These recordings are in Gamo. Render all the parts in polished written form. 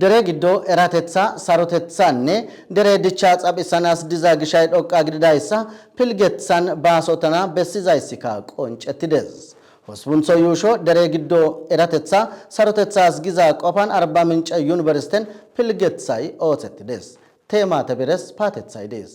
Dere giddo eratetsa sarotetsanne dere dichaa xaphisanas diza gishay dhoqqa gididayssa pilgetsan baasotana bessizayssika qoncettides. Hospuntho yuusho dere giddo eratetsa sarotetsas giza qofan Arba Mince Yuuniversiten pilgetsay oosettides. Teemaate bires paatethay dees.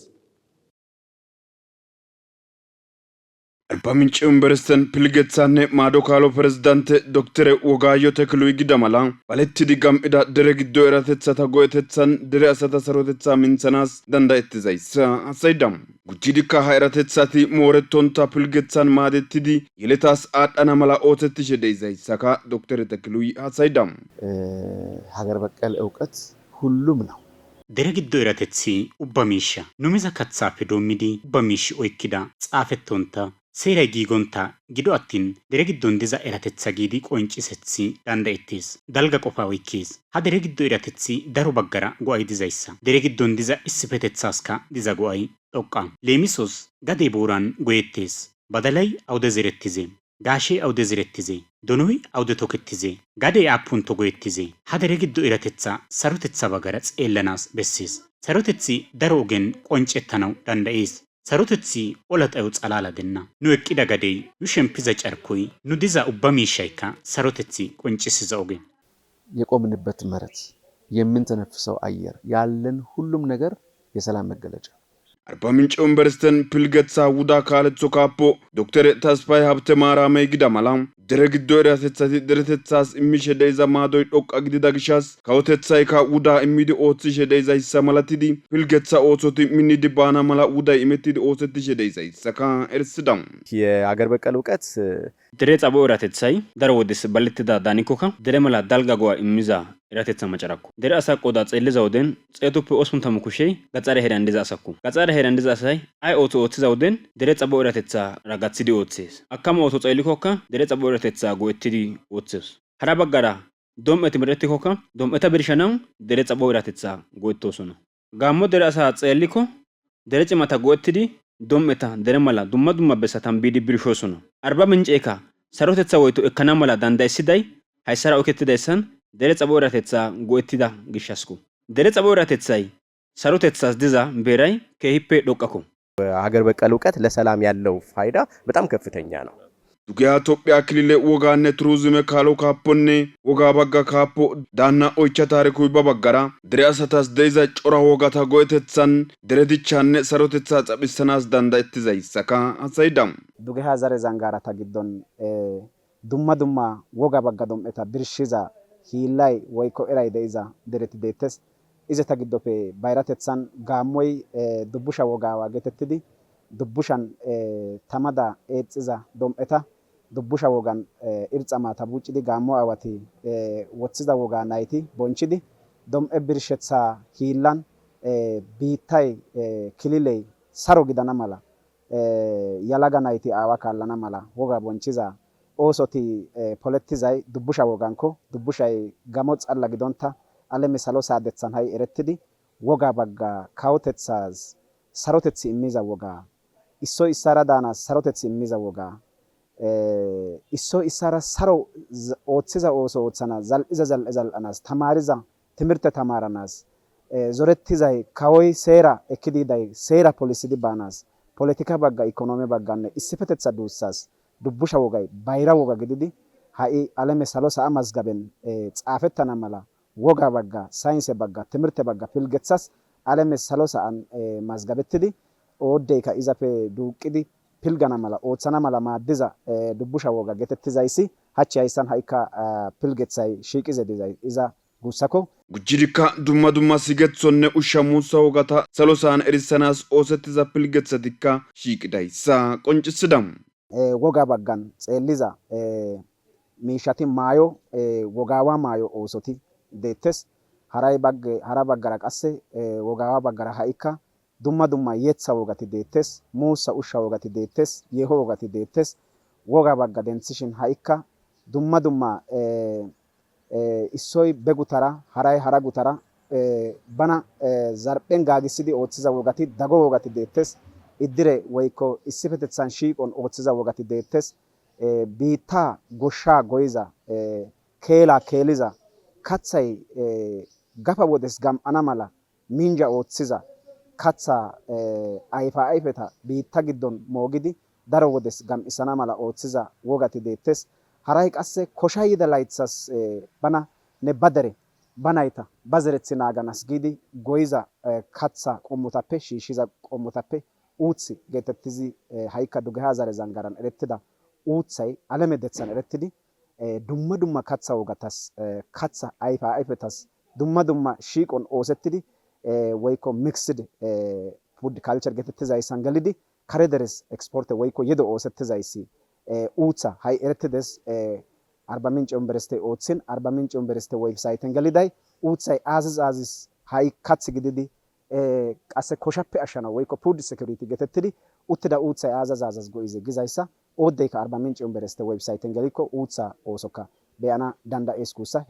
Arba Mince Yuuniversiten pilgetsanne Maadokalo Pirezidaanti Dr. Wogaayyoo Tekiluy gidamala balettidi gam'ida dere giddo eratetsata go'etetsan dere asata sarotetsaa minthanaas danda'ettizayssa hassayidam. Gujjidikka ha eratetsati moorettonta pilgetsan maadettidi yeletaas aadhana mala oosettishe de'izayssaka Dr. Tekiluy hassayidam. ሀገር በቀል እውቀት ሁሉም ነው። Dere giddo eratetsi ubba miishsha numiza katsaappe doommidi ubba miishshi oykkida xaafettonta seeray giigonta gido attin dere giddon diza eratetsa giidi qonccisethi danda'ettees. Dalga qofaa oykkees. Ha dere giddo eratetsi daro baggara go'ay dizayssa. Dere giddon diza issipetetsaaska diza go'ay dhoqqa. Leemisos gadee booraan goyettees. Badalay awude zerettize. Gaashee awude zerettize. Donoy awude tokettize. Gadee aappunto goyettize. Ha dere giddo eratetsa sarotetsa baggara xeellanaas bessees. Sarotetsi daro ogen qoncettanaw danda'ees. Sarotetsi ola xayo xalaala denna. Nu eqqida gadey, nu shempiza carkoy, nu diza ubba miishshaykka sarotetsi qoncisiza oge. የቆምንበት መሬት የምንተነፍሰው አየር ያለን ሁሉም ነገር የሰላም መገለጫ። Arba Mince Yuuniversiten pilgetsa wuda kaaletso kaappo Dr. Tasfay Habte Maaramey gidamala dere giddo eratetsati deretetsaas immishe de'iza maadoy dhoqqa gidida gishas kawotetsayka wuda immidi oothishe de'izayssa malatidi pilgetsa oosoti minnidi baana mala wuday imettidi oosettishe de'izayssaka erissidam. የሀገር በቀል እውቀት Dere xabo eratetsay daro wodes ballettida daanikkoka dere mala dalga go'a immiza eratetsa macarakko. Dere asa qoda xeelliza woden 180 kushey gaxare heeran diza asakko. Gaxare heeran diza asay ay ooso oothiza woden dere xabo eratetsa ragathidi oothees. Akkama ooso xeellikokka dere xabo eratetsa go'ettidi oothees. Hara baggara dom'eti medhetikokka dom'eta birshanaw dere xabo eratetsa go'ettoosona. Gaammo dere asa xeelliko dere cimata go'ettidi dom'eta dere mala dumma dumma bessatan biidi birshoosona. Arba Minceeka sarotetsa woyto ekkana mala danda'isiday hayssara oykettidayssan dere xabo eratetsa go'ettida gishshasku. Dere xabo eratetsay sarotetsas diza beeray keehippe dhoqqako. ሀገር በቀል እውቀት ለሰላም ያለው ፋይዳ በጣም ከፍተኛ ነው። Dugeha Tophiyaa kilile wogaanne turizime kaalo kaapponne wogaa bagga kaappo daanna oycha taarikuy ba baggara dere asatas de'iza cora wogata go'etetsan dere dichchaanne sarotetsaa xaphissanaas danda'ettizayssaka hassayidam. Dugeha zare zangaarata giddon dumma dumma woga bagga dom'eta birshiza hiillay woykko eray de'iza dereti deettes. Izeta giddoppe bayratetsan gaammoy dubbusha wogaawa geetettidi dubbushan tamada eexiza dom'eta dubbusha wogan irxa maata buuccidi gaammo aawati wothiza wogaa nayti bonchidi dom'e birshetha hiillan biittay kililey saro gidana mala yalaga nayti aawa kaallana mala wogaa bonchiza oosoti polettizay dubbusha woganko dubbushay gamo xalla gidonta aleme salo saadethan hay erettidi wogaa bagga kawotethaas sarotethi immiza wogaa issoy issara daanas sarotethi immiza wogaa issoy issara saro oothiza ooso oothanaas zal'iza zal'e zal'anaas tamaariza timirte tamaaranaas zorettizay kawoy seera ekkididay seera polisidi baanaas politika bagga ikonoome bagganne issifetetha duussaas dubbusha wogay bayra woga gididi ha'i aleme salo sa'a mazgaben xaafettana mala wogaa bagga saayinse bagga timirte bagga pilgethas aleme salo sa'an mazgabettidi ooddeyka izappe duuqqidi pilgana mala oothana mala maaddiza dubbusha woga geetettizayssi hachchi hayssan ha'ikka pilgethay shiiqize dizay iza guussako. Gujjidikka dumma dumma sigethonne ushsha muussa wogata salo sa'an erissanaas oosettiza pilgethatikka shiiqidayssa qonccissidam. Wogaa baggan xeelliza miishati maayo wogaawa maayo oosoti deettes. Hara baggara qasse wogaawa baggara ha'ikka dumma dumma yetha wogati deettes. Muussa ushsha wogati deettes. Yeeho wogati deettes. Wogaa bagga denthishin ha'ikka dumma dumma issoy be gutara haray hara gutara bana zarphen gaagissidi oothiza wogati dago wogati deettes. Iddire woykko issifetethan shiiqon oothiza wogati deettes. Biittaa goshshaa goyiza keelaa keeliza kathay gafa wodes gam"ana mala minja ooththiza katha ayfa ayfeta biitta giddon moogidi daro wodes gam"isana mala ooththiza wogati deettes. Haray qasse kosha yida laythas bana ne ba dere ba nayta ba zerethi naaganas giidi goyiza katha qommotappe shiishshiza qommotappe uuthi geetettizi ha"ikka dugeha zare zangaran erettida uuthay aleme dethan erettidi dumma dumma katha wogatas katha ayfa ayfetas dumma dumma shiiqon oosettidi woykko miksid food culture geetettizayssan gelidi kare deres eksporte woykko yedo oosettizayssi uutha ha"i erettides. Arba Mince University ooththin Arba Mince University websayten geliday uuthay aazis ha"i kath gididi qasse koshappe ashshana woykko food security geetettidi uttida uuthay aazas go"ize gizayssa ooddeykka Arba Mince University websayten gelikko uutha oosokka beyana danda'ees guussa.